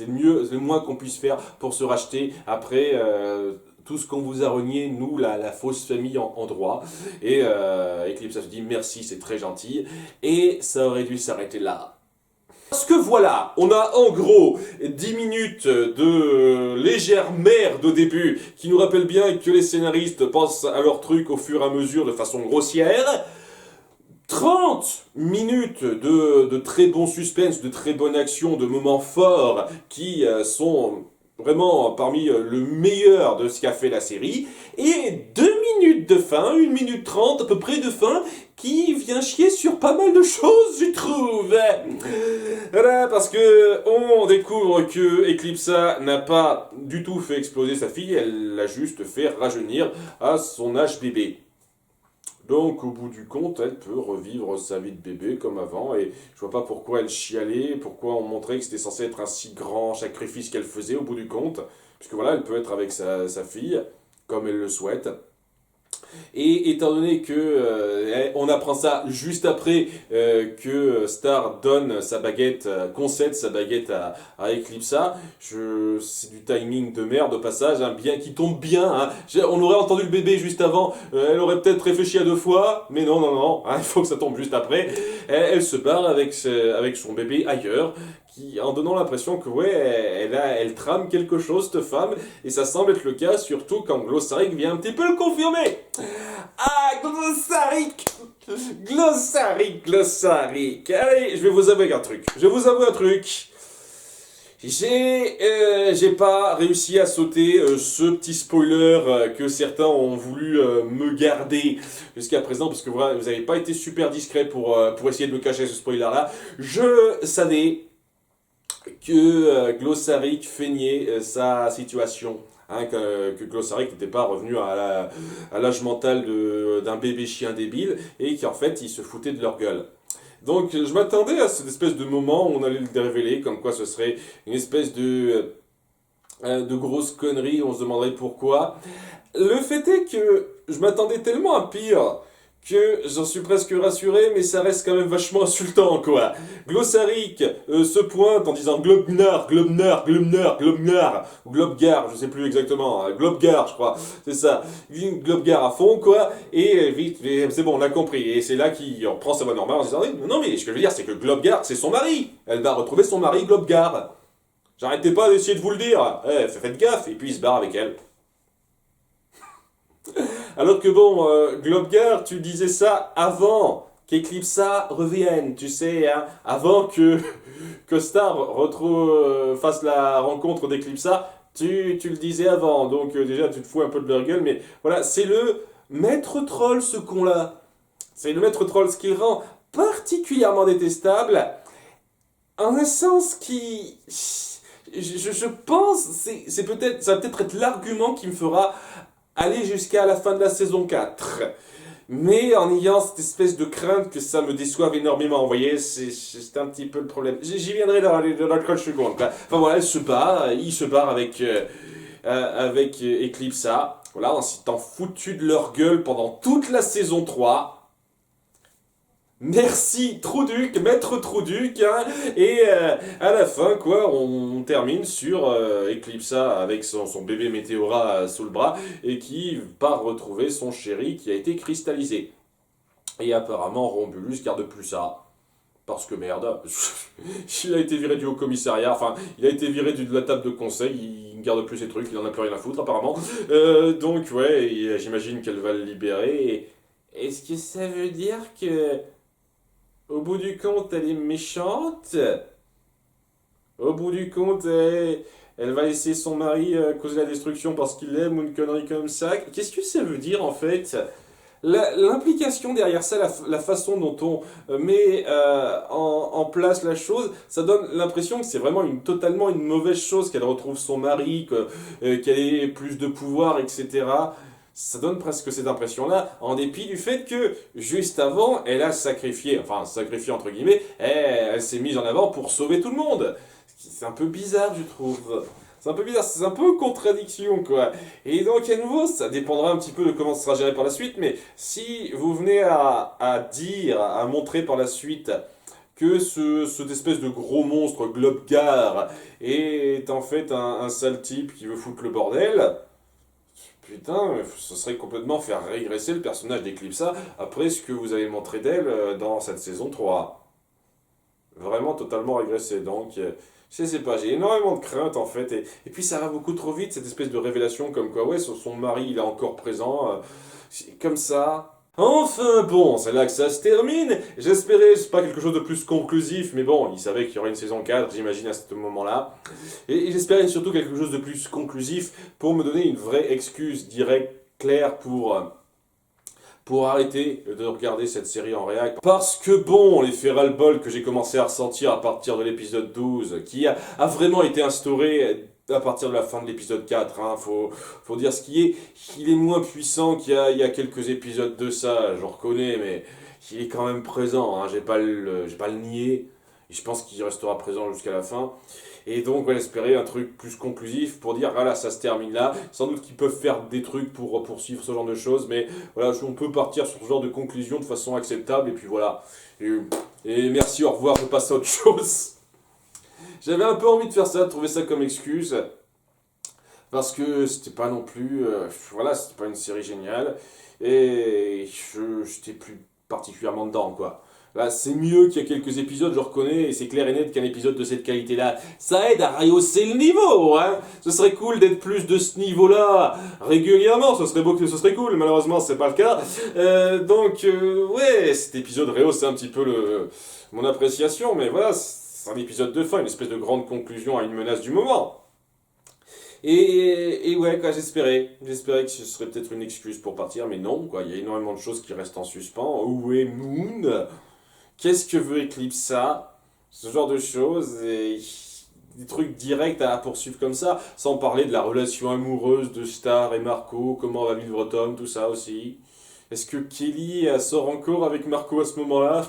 le moins qu'on puisse faire pour se racheter après tout ce qu'on vous a renié, nous, la fausse famille en droit. Et Eclipse se dit, merci, c'est très gentil, et ça aurait dû s'arrêter là. Parce que voilà, on a en gros 10 minutes de légère merde au début qui nous rappelle bien que les scénaristes pensent à leur truc au fur et à mesure de façon grossière. 30 minutes de très bon suspense, de très bonne action, de moments forts qui sont vraiment parmi le meilleur de ce qu'a fait la série. Et 2 minutes de fin, 1 minute 30 à peu près de fin, qui vient chier sur pas mal de choses, je trouve. Voilà, parce que on découvre que Eclipsa n'a pas du tout fait exploser sa fille, elle l'a juste fait rajeunir à son âge bébé. Donc, au bout du compte, elle peut revivre sa vie de bébé comme avant, et je vois pas pourquoi elle chialait, pourquoi on montrait que c'était censé être un si grand sacrifice qu'elle faisait au bout du compte, puisque voilà, elle peut être avec sa fille, comme elle le souhaite. Et étant donné que on apprend ça juste après que Star donne sa baguette, concède sa baguette à Eclipsa, c'est du timing de merde au passage, hein, bien qui tombe bien. Hein. On aurait entendu le bébé juste avant, elle aurait peut-être réfléchi à 2 fois, mais non, non, non, hein, il faut que ça tombe juste après. Elle se barre avec son bébé ailleurs, en donnant l'impression que ouais, elle trame quelque chose, cette femme, et ça semble être le cas, surtout quand Glossarik vient un petit peu le confirmer. Ah, Glossarik! Glossarik, Glossarik. Allez, je vais vous avouer un truc. J'ai pas réussi à sauter ce petit spoiler que certains ont voulu me garder jusqu'à présent, parce que voilà, vous n'avez pas été super discret pour essayer de me cacher ce spoiler-là. Je savais que Glossarik feignait sa situation. Hein, que Glossarik n'était pas revenu à l'âge mental d'un bébé chien débile et qu'en fait il se foutait de leur gueule. Donc je m'attendais à cette espèce de moment où on allait le révéler, comme quoi ce serait une espèce de grosse connerie, on se demanderait pourquoi. Le fait est que je m'attendais tellement à pire que j'en suis presque rassuré, mais ça reste quand même vachement insultant, quoi. Glossarik se pointe en disant Globnar, Globnar, Globnar, Globnar, ou Globgar, je sais plus exactement, Globgar, je crois, c'est ça. Globgar à fond, quoi, et vite, c'est bon, on a compris. Et c'est là qu'il reprend sa voix normale en disant non, mais ce que je veux dire, c'est que Globgar, c'est son mari. Elle va retrouver son mari, Globgar. J'arrêtais pas d'essayer de vous le dire. Faites gaffe, et puis il se barre avec elle. Alors que bon, Globgar, tu disais ça avant qu'Eclipsa revienne, tu sais, hein, avant que Star fasse la rencontre d'Eclipsa, tu le disais avant, donc déjà tu te fous un peu de leur gueule, mais voilà, c'est le maître troll ce con-là. C'est le maître troll, ce qui le rend particulièrement détestable, en un sens qui... Je pense, ça va peut-être être l'argument qui me fera aller jusqu'à la fin de la saison 4. Mais en ayant cette espèce de crainte que ça me déçoive énormément, vous voyez, c'est un petit peu le problème. J'y viendrai dans la colle seconde. Enfin voilà, il se barre avec Eclipsa, voilà, en s'étant foutu de leur gueule pendant toute la saison 3. Merci Trouduc, maître Trouduc, hein, et à la fin, quoi, on termine sur Eclipsa avec son bébé Météora sous le bras et qui part retrouver son chéri qui a été cristallisé. Et apparemment, Rombulus garde plus ça. Parce que merde, il a été viré du haut commissariat, enfin, il a été viré de la table de conseil, il ne garde plus ses trucs, il en a plus rien à foutre apparemment. Donc ouais, j'imagine qu'elle va le libérer. Est-ce que ça veut dire que... Au bout du compte, elle est méchante. Au bout du compte, elle va laisser son mari causer la destruction parce qu'il l'aime ou une connerie comme ça. Qu'est-ce que ça veut dire en fait? L'implication derrière ça, la façon dont on met en place la chose, ça donne l'impression que c'est vraiment totalement une mauvaise chose qu'elle retrouve son mari, qu'elle ait plus de pouvoir, etc. Ça donne presque cette impression-là, en dépit du fait que, juste avant, elle a sacrifié, enfin, sacrifié entre guillemets, elle s'est mise en avant pour sauver tout le monde. C'est un peu bizarre, je trouve. C'est un peu bizarre, c'est un peu contradiction, quoi. Et donc, à nouveau, ça dépendra un petit peu de comment ça sera géré par la suite, mais si vous venez à montrer par la suite que cette espèce de gros monstre Globgar est en fait un sale type qui veut foutre le bordel... Putain, ce serait complètement faire régresser le personnage d'Eclipsa après ce que vous avez montré d'elle dans cette saison 3. Vraiment totalement régressé. Donc, je sais pas, j'ai énormément de craintes en fait. Et puis ça va beaucoup trop vite, cette espèce de révélation comme quoi, ouais, son mari il est encore présent. Comme ça. Enfin bon, c'est là que ça se termine. J'espérais, c'est pas quelque chose de plus conclusif, mais bon, il savait qu'il y aurait une saison 4, j'imagine, à ce moment-là. Et j'espérais surtout quelque chose de plus conclusif pour me donner une vraie excuse directe, claire pour arrêter de regarder cette série en réac. Parce que bon, les ras-le-bol que j'ai commencé à ressentir à partir de l'épisode 12, qui a vraiment été instauré à partir de la fin de l'épisode 4, hein, faut dire ce qui est, il est moins puissant qu'il y a quelques épisodes de ça, je reconnais, mais il est quand même présent, hein, j'ai pas le nier. Et je pense qu'il restera présent jusqu'à la fin. Et donc, on va espérer un truc plus conclusif pour dire, voilà, ça se termine là. Sans doute qu'ils peuvent faire des trucs pour poursuivre ce genre de choses, mais voilà, on peut partir sur ce genre de conclusion de façon acceptable. Et puis voilà. Et merci, au revoir, je passe à autre chose. J'avais un peu envie de faire ça, de trouver ça comme excuse. Parce que c'était pas non plus. Voilà, c'était pas une série géniale. Et j'étais plus particulièrement dedans, quoi. Là, c'est mieux qu'il y a quelques épisodes, je reconnais, et c'est clair et net qu'un épisode de cette qualité-là, ça aide à rehausser le niveau, hein. Ce serait cool d'être plus de ce niveau-là régulièrement, ce serait beau que ce serait cool, malheureusement c'est pas le cas. Ouais, cet épisode rehausse un petit peu mon appréciation, mais voilà, c'est un épisode de fin, une espèce de grande conclusion à une menace du moment. Et ouais, quoi, j'espérais que ce serait peut-être une excuse pour partir, mais non, quoi, il y a énormément de choses qui restent en suspens. Où est Moon? Qu'est-ce que veut Eclipse ça? Ce genre de choses, et des trucs directs à poursuivre comme ça, sans parler de la relation amoureuse de Star et Marco, comment va vivre Tom, tout ça aussi. Est-ce que Kelly sort encore avec Marco à ce moment-là?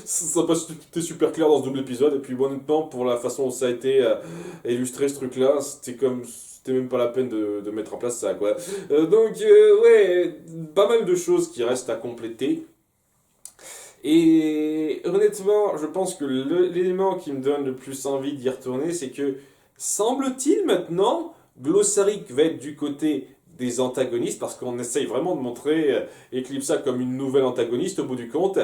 Ça n'a pas été super clair dans ce double épisode, et puis honnêtement, pour la façon dont ça a été illustré ce truc-là, c'était même pas la peine de mettre en place ça, quoi. Ouais, pas mal de choses qui restent à compléter. Et honnêtement, je pense que l'élément qui me donne le plus envie d'y retourner, c'est que, semble-t-il maintenant, Glossaric va être du côté des antagonistes, parce qu'on essaye vraiment de montrer Eclipsa comme une nouvelle antagoniste au bout du compte,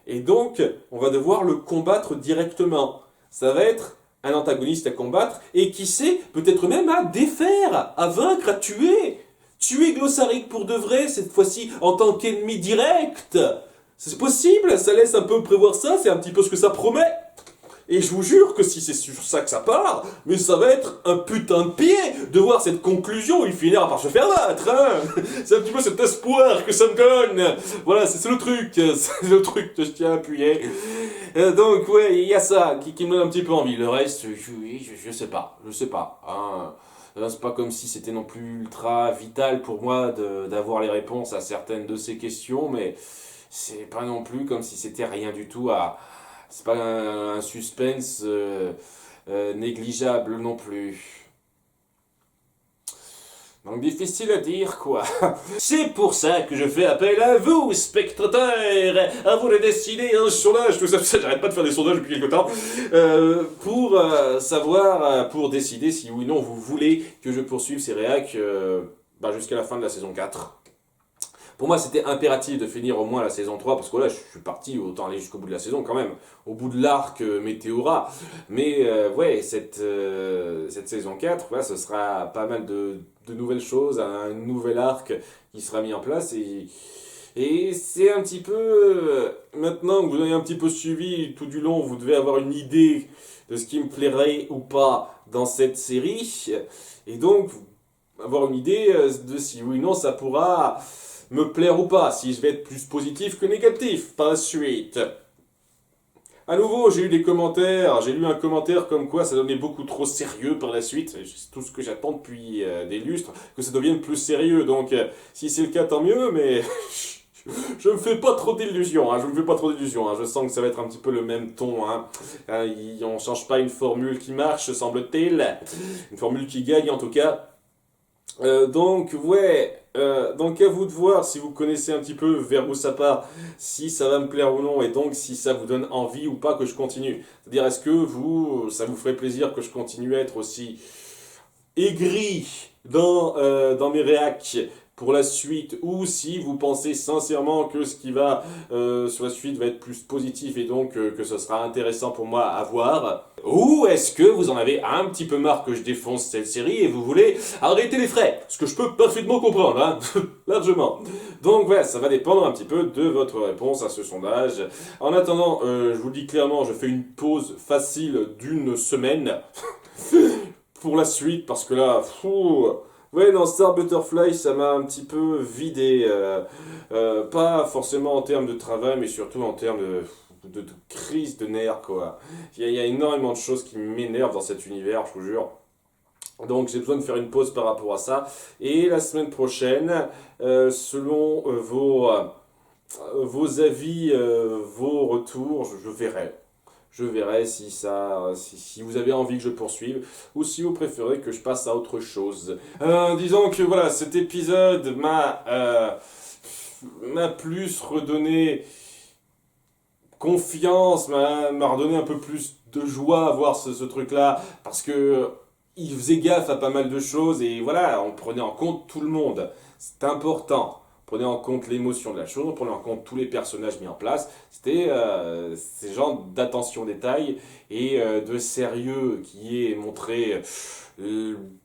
et donc on va devoir le combattre directement. Ça va être un antagoniste à combattre, et qui sait, peut-être même à défaire, à vaincre, à tuer. Tuer Glossaric pour de vrai, cette fois-ci en tant qu'ennemi direct. C'est possible, ça laisse un peu prévoir ça, c'est un petit peu ce que ça promet. Et je vous jure que si c'est sur ça que ça part, mais ça va être un putain de pied de voir cette conclusion où il finira par se faire battre, hein. C'est un petit peu cet espoir que ça me donne. Voilà, c'est le truc que je tiens à appuyer. Donc ouais, il y a ça qui me donne un petit peu envie. Le reste, je sais pas, hein. C'est pas comme si c'était non plus ultra vital pour moi d'avoir les réponses à certaines de ces questions, mais c'est pas non plus comme si c'était rien du tout à... C'est pas un suspense négligeable non plus. Donc difficile à dire, quoi. C'est pour ça que je fais appel à vous, spectateurs, à vous de décider un sondage, tout ça, j'arrête pas de faire des sondages depuis quelque temps, pour savoir, pour décider si oui ou non vous voulez que je poursuive ces réacs jusqu'à la fin de la saison 4. Pour moi, c'était impératif de finir au moins la saison 3, parce que là, je suis parti, autant aller jusqu'au bout de la saison quand même, au bout de l'arc Météora. Mais ouais, cette saison 4, ouais, ce sera pas mal de nouvelles choses, un nouvel arc qui sera mis en place, et c'est un petit peu... maintenant que vous avez un petit peu suivi tout du long, vous devez avoir une idée de ce qui me plairait ou pas dans cette série, et donc avoir une idée de si oui ou non ça pourra me plaire ou pas, si je vais être plus positif que négatif par la suite. À nouveau, j'ai eu des commentaires, j'ai lu un commentaire comme quoi ça devenait beaucoup trop sérieux par la suite. C'est tout ce que j'attends depuis des lustres, que ça devienne plus sérieux. Donc, si c'est le cas, tant mieux, mais je me fais pas trop d'illusions. Je sens que ça va être un petit peu le même ton. On change pas une formule qui marche, semble-t-il. Une formule qui gagne, en tout cas. Donc à vous de voir si vous connaissez un petit peu vers où ça part, si ça va me plaire ou non, et donc si ça vous donne envie ou pas que je continue. C'est-à-dire, est-ce que ça vous ferait plaisir que je continue à être aussi aigri dans mes réacs pour la suite, ou si vous pensez sincèrement que ce qui va sur la suite va être plus positif et donc que ce sera intéressant pour moi à voir, ou est-ce que vous en avez un petit peu marre que je défonce cette série et vous voulez arrêter les frais, ce que je peux parfaitement comprendre, hein, largement. Donc voilà, ça va dépendre un petit peu de votre réponse à ce sondage. En attendant, je vous le dis clairement, je fais une pause facile d'1 semaine pour la suite, parce que là, ouais, dans Star Butterfly, ça m'a un petit peu vidé. Pas forcément en termes de travail, mais surtout en termes de crise de nerfs, quoi. Il y a énormément de choses qui m'énervent dans cet univers, je vous jure. Donc j'ai besoin de faire une pause par rapport à ça. Et la semaine prochaine, selon vos avis, vos retours, je verrai. Je verrai si vous avez envie que je poursuive ou si vous préférez que je passe à autre chose. Disons que voilà, cet épisode m'a plus redonné confiance, m'a redonné un peu plus de joie à voir ce truc-là, parce que il faisait gaffe à pas mal de choses, et voilà, on prenait en compte tout le monde. C'est important. On prenait en compte l'émotion de la chose, on prenait en compte tous les personnages mis en place. C'était ces genres d'attention au détail et de sérieux qui est montré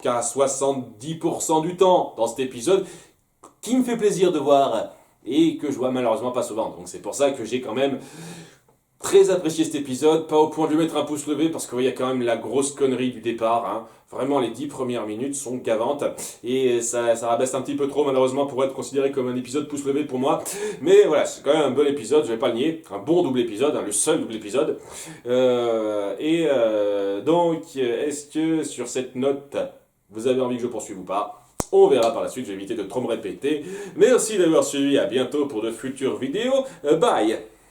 qu'à 70% du temps dans cet épisode, qui me fait plaisir de voir et que je vois malheureusement pas souvent. Donc c'est pour ça que j'ai quand même très apprécié cet épisode, pas au point de lui mettre un pouce levé parce qu'il y a quand même la grosse connerie du départ. Hein. Vraiment, les 10 premières minutes sont gavantes et ça rabaisse un petit peu trop malheureusement pour être considéré comme un épisode pouce levé pour moi. Mais voilà, c'est quand même un bon épisode, je vais pas le nier. Un bon double épisode, hein, le seul double épisode. Donc, est-ce que sur cette note, vous avez envie que je poursuive ou pas? On verra par la suite, je vais éviter de trop me répéter. Merci d'avoir suivi, à bientôt pour de futures vidéos. Bye!